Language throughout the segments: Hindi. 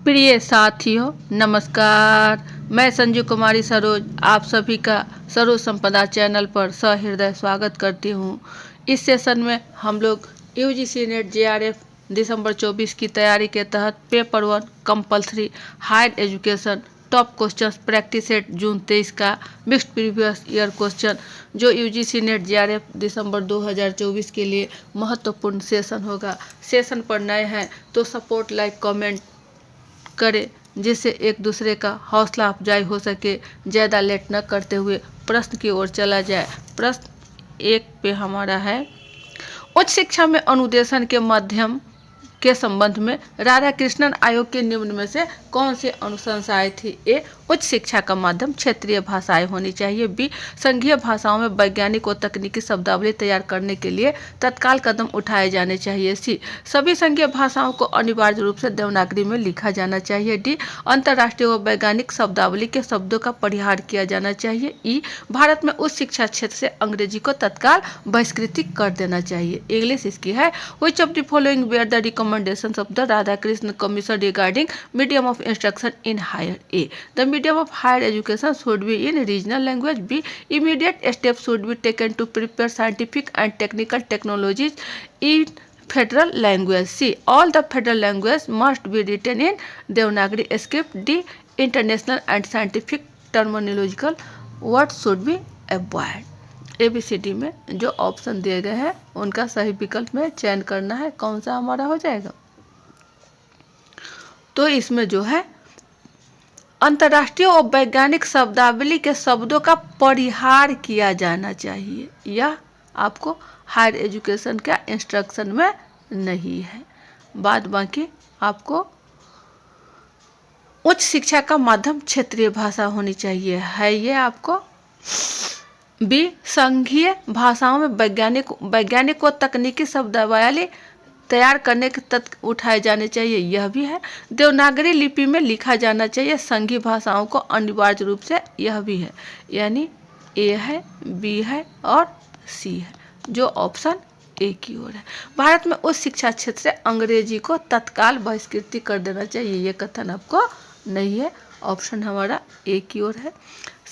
प्रिय साथियों नमस्कार। मैं संजू कुमारी सरोज आप सभी का सरोज संपदा चैनल पर सहृदय स्वागत करती हूँ। इस सेशन में हम लोग यूजीसी नेट जेआरएफ दिसंबर 24 की तैयारी के तहत paper 1 compulsory higher education top questions practice set June 23 का मिक्स्ड प्रीवियस ईयर क्वेश्चन जो यूजीसी नेट जेआरएफ दिसंबर 2024 के लिए महत्वपूर्ण सेशन होगा। सेशन पर नए हैं तो सपोर्ट लाइक कमेंट करें जिससे एक दूसरे का हौसला अफजाई हो सके। ज़्यादा लेट न करते हुए प्रश्न की ओर चला जाए। प्रश्न 1 पे हमारा है, उच्च शिक्षा में अनुदेशन के माध्यम के संबंध में राधा कृष्णन आयोग के निम्न में से कौन सी अनुशंसाएं थी। ए, उच्च शिक्षा का माध्यम क्षेत्रीय भाषाएं होनी चाहिए। बी, संघीय भाषाओं में वैज्ञानिक और तकनीकी शब्दावली तैयार करने के लिए तत्काल कदम उठाए जाने चाहिए। सी, सभी संघीय भाषाओं को अनिवार्य रूप से देवनागरी में लिखा जाना चाहिए। डी, अंतर्राष्ट्रीय व वैज्ञानिक शब्दावली के शब्दों का परिहार किया जाना चाहिए। ई, भारत में उच्च शिक्षा क्षेत्र से अंग्रेजी को तत्काल बहिष्कृत कर देना चाहिए। इंग्लिश इसकी है, which of the following were the recommendations of the Radhakrishnan Commission regarding medium of instruction in higher. A, the medium of higher education should be in regional language. B, immediate steps should be taken to prepare scientific and technical technologies in federal language. C, all the federal languages must be written in Devanagari script. D, international and scientific terminological words should be avoided. ABCD में जो ऑप्शन दिए गए हैं उनका सही विकल्प में चयन करना है। कौन सा हमारा हो जाएगा? तो इसमें जो है अंतर्राष्ट्रीय और वैज्ञानिक शब्दावली के शब्दों का परिहार किया जाना चाहिए। यह आपको हायर एजुकेशन का इंस्ट्रक्शन में नहीं है। बाद बाकी आपको उच्च शिक्षा का माध्यम क्षेत्रीय भाषा होनी चाहिए है ये आपको। बी, संघीय भाषाओं में वैज्ञानिक व तकनीकी शब्दावली तैयार करने के तत्व उठाए जाने चाहिए, यह भी है। देवनागरी लिपि में लिखा जाना चाहिए संघीय भाषाओं को अनिवार्य रूप से, यह भी है। यानी ए है, बी है और सी है, जो ऑप्शन ए की ओर है। भारत में उच्च शिक्षा क्षेत्र से अंग्रेजी को तत्काल बहिष्कृत कर देना चाहिए, ये कथन आपको नहीं है। ऑप्शन हमारा ए की ओर है।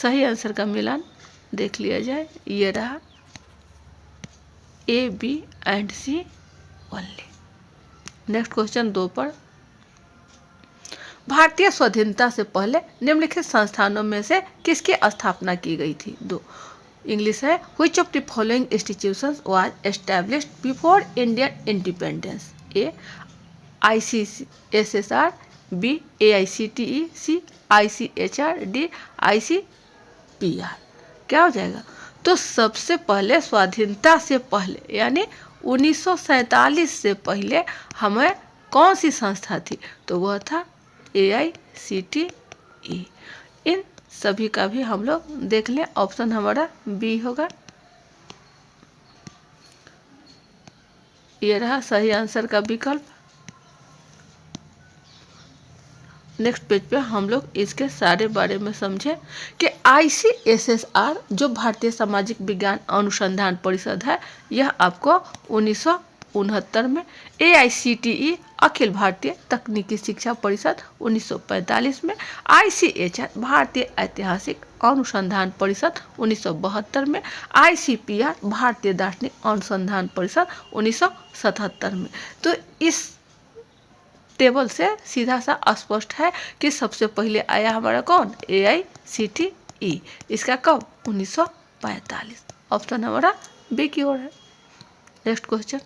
सही आंसर का मिलान देख लिया जाए, ये रहा A, B and C only. Next question 2 पर, भारतीय स्वाधीनता से पहले निम्नलिखित संस्थानों में से किसकी स्थापना की गई थी? 2, इंग्लिश है, which of the following institutions was established before Indian independence? A, ICSSR, B, AICTE, C, ICHR, D, ICPR। क्या हो जाएगा? तो सबसे पहले स्वाधीनता से पहले यानी 1947 से पहले हमें कौन सी संस्था थी? तो वह था AICTE। इन सभी का भी हम लोग देख लें। ऑप्शन हमारा बी होगा। ये रहा सही आंसर का विकल्प। नेक्स्ट पेज पे हम लोग इसके सारे बारे में समझे कि ICSSR जो भारतीय सामाजिक विज्ञान अनुसंधान परिषद है, यह आपको 1969 में, AICTE अखिल भारतीय तकनीकी शिक्षा परिषद 1945 में, ICHR भारतीय ऐतिहासिक अनुसंधान परिषद 1972 में, ICPR भारतीय दार्शनिक अनुसंधान परिषद 1977 में। तो इस टेबल से सीधा सा स्पष्ट है कि सबसे पहले आया हमारा कौन? AICTE। इसका कब? 1945। ऑप्शन हमारा बी की ओर है। नेक्स्ट क्वेश्चन,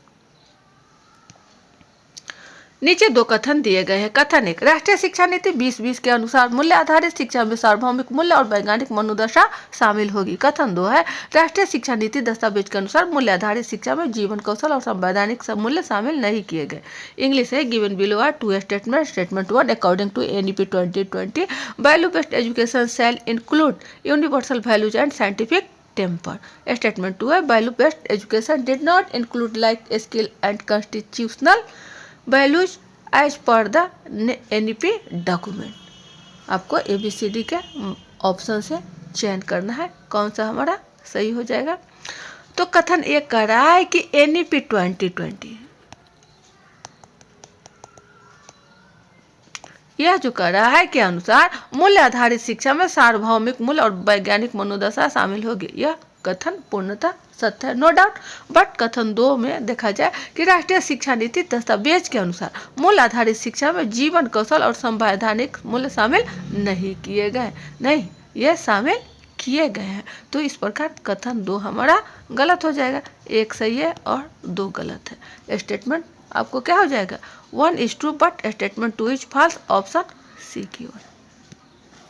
नीचे 2 कथन दिए गए हैं। कथन 1, राष्ट्रीय शिक्षा नीति 2020 के अनुसार मूल्य आधारित शिक्षा में सार्वभौमिक मूल्य और वैज्ञानिक मनोदशा शामिल होगी। कथन 2 है, राष्ट्रीय शिक्षा नीति दस्तावेज के अनुसार मूल्य आधारित शिक्षा में जीवन कौशल और संवैधानिक मूल्य शामिल नहीं किए गए। इंग्लिश है, given below are 2 statement. Statement 1, according to NEP 2020 value based education shall include universal values and scientific temper. Statement 2 है, value based education did not include life skill and constitutional values as per the NEP document. आपको ABCD के ऑप्शन से चयन करना है, कौन सा हमारा सही हो जाएगा। तो कथन 1 कह रहा है कि NEP 2020 यह जो कह रहा है के अनुसार मूल्य आधारित शिक्षा में सार्वभौमिक मूल्य और वैज्ञानिक मनोदशा शामिल होगी। यह कथन पूर्णतः सत्य है, नो डाउट। बट कथन 2 में देखा जाए कि राष्ट्रीय शिक्षा नीति दस्तावेज के अनुसार मूल्य आधारित शिक्षा में जीवन कौशल और संवैधानिक मूल्य शामिल नहीं किए गए। नहीं, ये शामिल किए गए हैं। तो इस प्रकार कथन 2 हमारा गलत हो जाएगा। 1 सही है और 2 गलत है। स्टेटमेंट आपको क्या हो जाएगा, 1 is true but statement 2 is false, option C की ओर।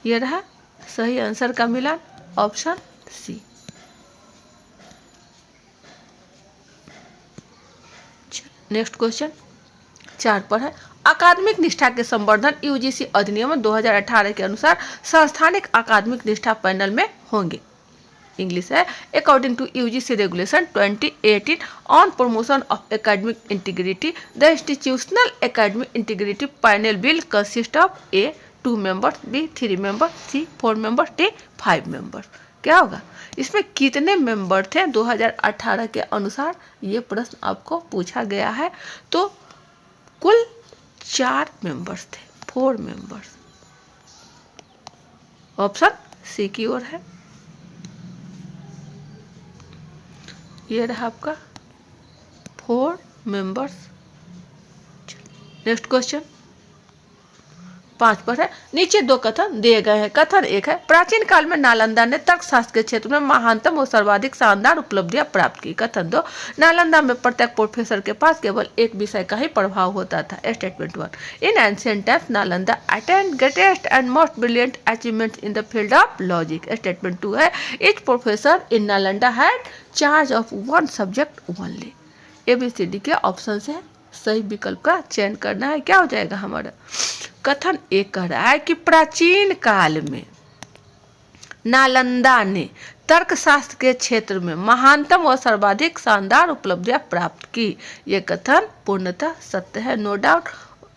ये रहा सही आंसर का मिलान, ऑप्शन सी। नेक्स्ट क्वेश्चन 4 पर है, अकादमिक निष्ठा के संवर्धन यूजीसी अधिनियम 2018 के अनुसार संस्थानिक अकादमिक निष्ठा पैनल में होंगे। इंग्लिश है, according to UGC regulation 2018 on promotion of academic integrity the institutional academic integrity panel will consist of A 2 members, B 3 members, C 4 members, D 5 members. क्या होगा, इसमें कितने मेंबर थे 2018 के अनुसार, ये प्रश्न आपको पूछा गया है। तो कुल 4 मेंबर्स थे, 4 मेंबर्स, ऑप्शन सी की ओर है। ये रहा आपका 4 मेंबर्स। नेक्स्ट क्वेश्चन 5 पर है, नीचे 2 कथन दिए गए हैं। कथन 1 है, प्राचीन काल में नालंदा ने तर्कशास्त्र के क्षेत्र में महानतम और सर्वाधिक शानदार उपलब्धियां प्राप्त की। कथन 2, नालंदा में प्रत्येक प्रोफेसर के पास केवल एक विषय का ही प्रभाव होता था। Statement 1, in ancient times Nalanda attend greatest and most brilliant achievement in the field of logic. Statement 2 है, each professor in Nalanda had charge of 1 subject only. ABCD के ऑप्शन से सही विकल्प का चयन करना है। क्या हो जाएगा हमारा, कथन 1 कह रहा है कि प्राचीन काल में नालंदा ने तर्कशास्त्र के क्षेत्र में महानतम और सर्वाधिक शानदार उपलब्धियां प्राप्त की। यह कथन पूर्णतः सत्य है, नो डाउट।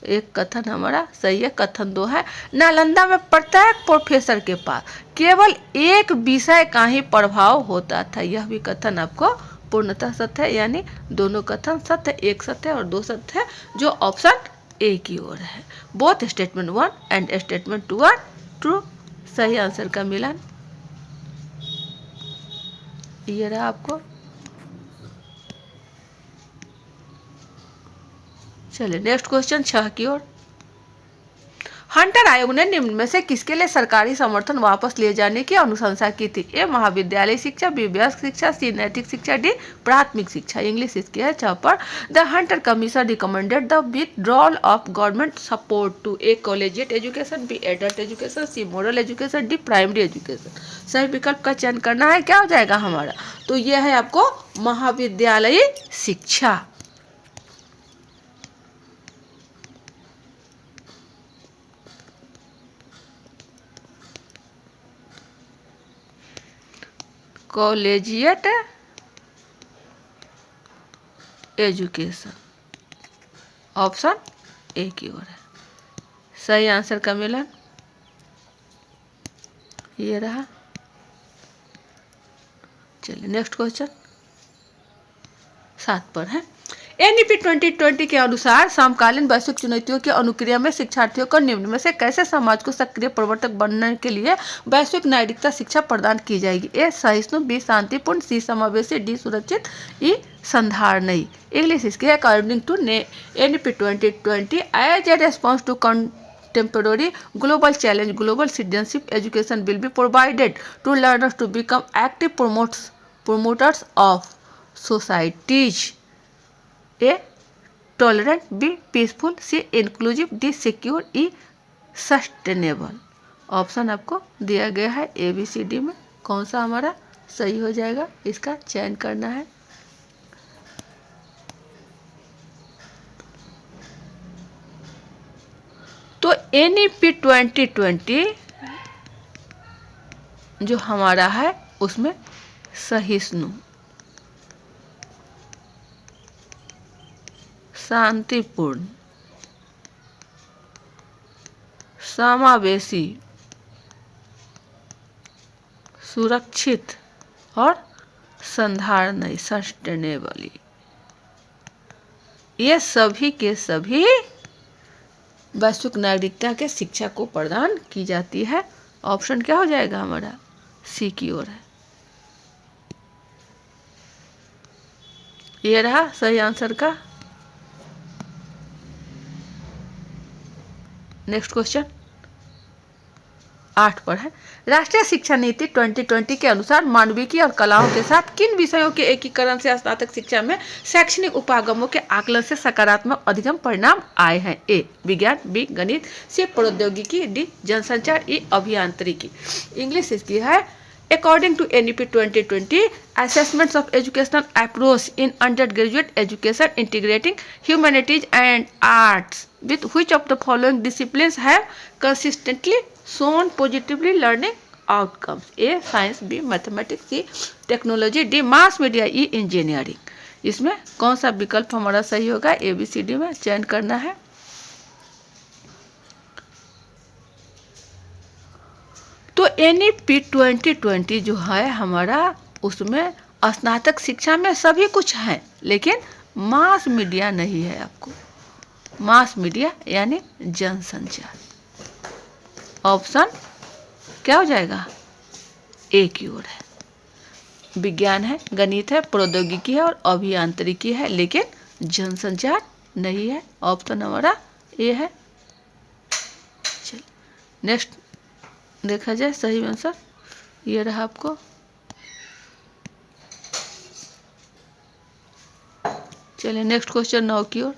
एक कथन हमारा सही है। कथन 2 है, नालंदा में प्रत्येक प्रोफेसर के पास केवल एक विषय का ही प्रभाव होता था। यह भी कथन आपको पूर्णतः सत्य है, यानी दोनों कथन सत्य, एक सत्य और 2 सत्य है, जो ऑप्शन ए की ओर है। Both statement 1 and statement 2 are true. सही आंसर का मिलान ये रहा आपको। चलिए नेक्स्ट क्वेश्चन 6 की ओर। हंटर आयोग ने निम्न में से किसके लिए सरकारी समर्थन वापस लिए जाने की अनुशंसा की थी। ए महाविद्यालय शिक्षा, बी वयस्क शिक्षा, सी नैतिक शिक्षा, डी प्राथमिक शिक्षा। इंग्लिश इसकी है 6 पर, the Hunter commission recommended the withdrawal of government support to A collegiate education, B adult education, C model education, D primary education. सही विकल्प का चयन करना है। क्या हो जाएगा हमारा, तो यह है आपको महाविद्यालयी शिक्षा। कॉलेजिएट एजुकेशन, ऑप्शन ए की ओर है। सही आंसर का मिलन ये रहा। चलिए नेक्स्ट क्वेश्चन 7 पर है। NEP 2020 के अनुसार समकालीन वैश्विक चुनौतियों की अनुक्रिया में शिक्षार्थियों को निम्न में से कैसे समाज को सक्रिय प्रवर्तक बनने के लिए वैश्विक नैतिकता शिक्षा प्रदान की जाएगी। ए सहिष्णु, बी शांतिपूर्ण, सी समावेशी, डी सुरक्षित, ई संधारणीय। इंग्लिश इसकी है, according to NEP 2020 as a response to contemporary global challenge, global citizenship education will be provided to learners to become active promoters of societies. A tolerant, B peaceful, C inclusive, D secure, E sustainable। Option आपको दिया गया है ABCD में, कौन सा हमारा सही हो जाएगा, इसका चयन करना है। तो NEP 2020 जो हमारा है उसमें सहिष्णु, शांतिपूर्ण, समावेशी, सुरक्षित और संधारणीय, सस्टेनेबली, ये सभी के सभी वैश्विक नागरिकता के शिक्षा को प्रदान की जाती है। ऑप्शन क्या हो जाएगा हमारा? सी की ओर है। ये रहा सही आंसर का। नेक्स्ट क्वेश्चन 8 पर है। राष्ट्रीय शिक्षा नीति 2020 के अनुसार मानविकी और कलाओं के साथ किन विषयों के एकीकरण से स्नातक शिक्षा में शैक्षणिक उपागमों के आकलन से सकारात्मक अधिगम परिणाम आए हैं? ए विज्ञान, बी गणित, सी प्रौद्योगिकी, डी जनसंचार, ई अभियांत्रिकी। इंग्लिश इसकी है According to NEP 2020, assessments of educational approach in undergraduate education integrating humanities and arts with which of the following disciplines have consistently shown positively learning outcomes? A science, B mathematics, C technology, D mass media, E engineering। इसमें कौन सा विकल्प हमारा सही होगा? ABCD में चयन करना है। तो NEP 2020 जो है हमारा, उसमें स्नातक शिक्षा में सभी कुछ है, लेकिन मास मीडिया नहीं है। आपको मास मीडिया यानी जनसंचार। ऑप्शन क्या हो जाएगा? ए की ओर है। विज्ञान है, गणित है, प्रौद्योगिकी है और अभियांत्रिकी है, लेकिन जनसंचार नहीं है। ऑप्शन हमारा ए है। चलिए नेक्स्ट देखा जाए सही आंसर। ये रहा आपको। चलिए नेक्स्ट क्वेश्चन 9 की ओर।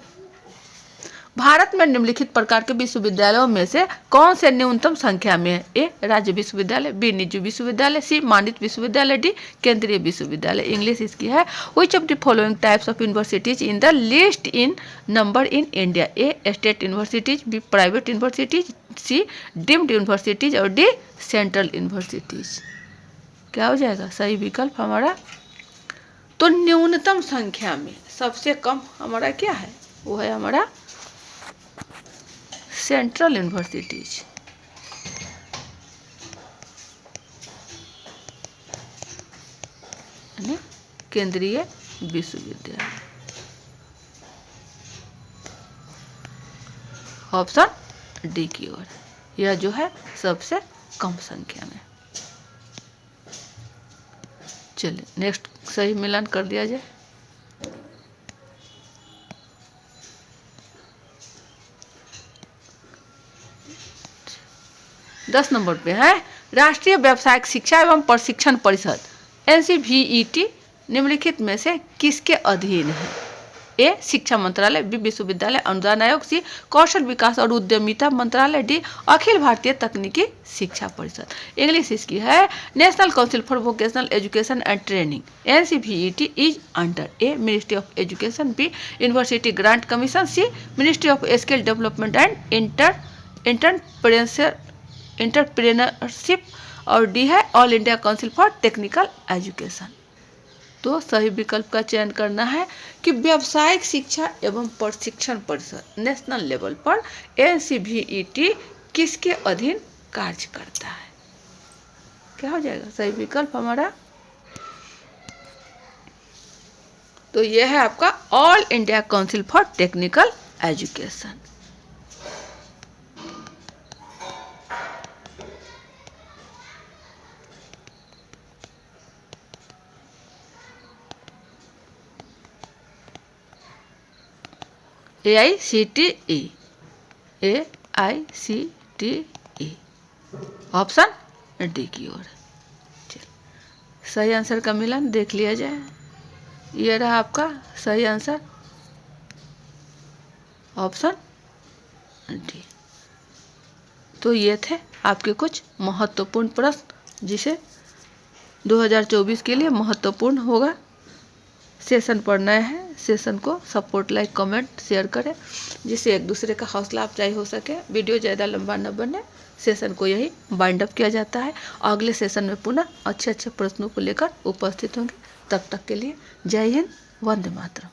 भारत में निम्नलिखित प्रकार के विश्वविद्यालयों में से कौन से न्यूनतम संख्या में है? ए राज्य विश्वविद्यालय, बी निजी विश्वविद्यालय, सी मानित विश्वविद्यालय, डी केंद्रीय विश्वविद्यालय। इंग्लिश इसकी है which of the following types of universities in the list in number in India? A state universities, B private universities, C deemed universities और डी सेंट्रल यूनिवर्सिटीज। क्या हो जाएगा सही विकल्प हमारा? तो न्यूनतम संख्या में सबसे कम हमारा क्या है? वो है हमारा सेंट्रल यूनिवर्सिटीज। यानी केंद्रीय विश्वविद्यालय। ऑप्शन डी की ओर, यह जो है सबसे कम संख्या में। चलिए नेक्स्ट सही मिलान कर दिया जाए। दस नंबर पे है राष्ट्रीय व्यावसायिक शिक्षा एवं प्रशिक्षण परिषद NCVET निम्नलिखित में से किसके अधीन है? ए शिक्षा मंत्रालय, बी विश्वविद्यालय अनुदान आयोग, सी कौशल विकास और उद्यमिता मंत्रालय, डी अखिल भारतीय तकनीकी शिक्षा परिषद। इंग्लिश इसकी है national council for vocational education and training. NCVET is under A ministry of education, B university grant commission, C ministry of skill development and entrepreneurship और डी है all India council for technical education. तो सही विकल्प का चयन करना है कि व्यावसायिक शिक्षा एवं प्रशिक्षण परिषद नेशनल लेवल पर NCVET किसके अधीन कार्य करता है? क्या हो जाएगा सही विकल्प हमारा? तो यह है आपका all India council for technical education. AICTE option D की ओर। सही आंसर का मिलान देख लिया जाए। ये रहा आपका सही आंसर, ऑप्शन डी। तो ये थे आपके कुछ महत्वपूर्ण प्रश्न जिसे 2024 के लिए महत्वपूर्ण होगा। सेशन पढ़ना है, सेशन को सपोर्ट, लाइक, कमेंट, शेयर करें जिससे एक दूसरे का हौसला अफजाई हो सके। वीडियो ज़्यादा लंबा न बने। सेशन को यही बाइंड अप किया जाता है। अगले सेशन में पुनः अच्छे अच्छे प्रश्नों को लेकर उपस्थित होंगे। तब तक के लिए जय हिंद, वंदे मातरम।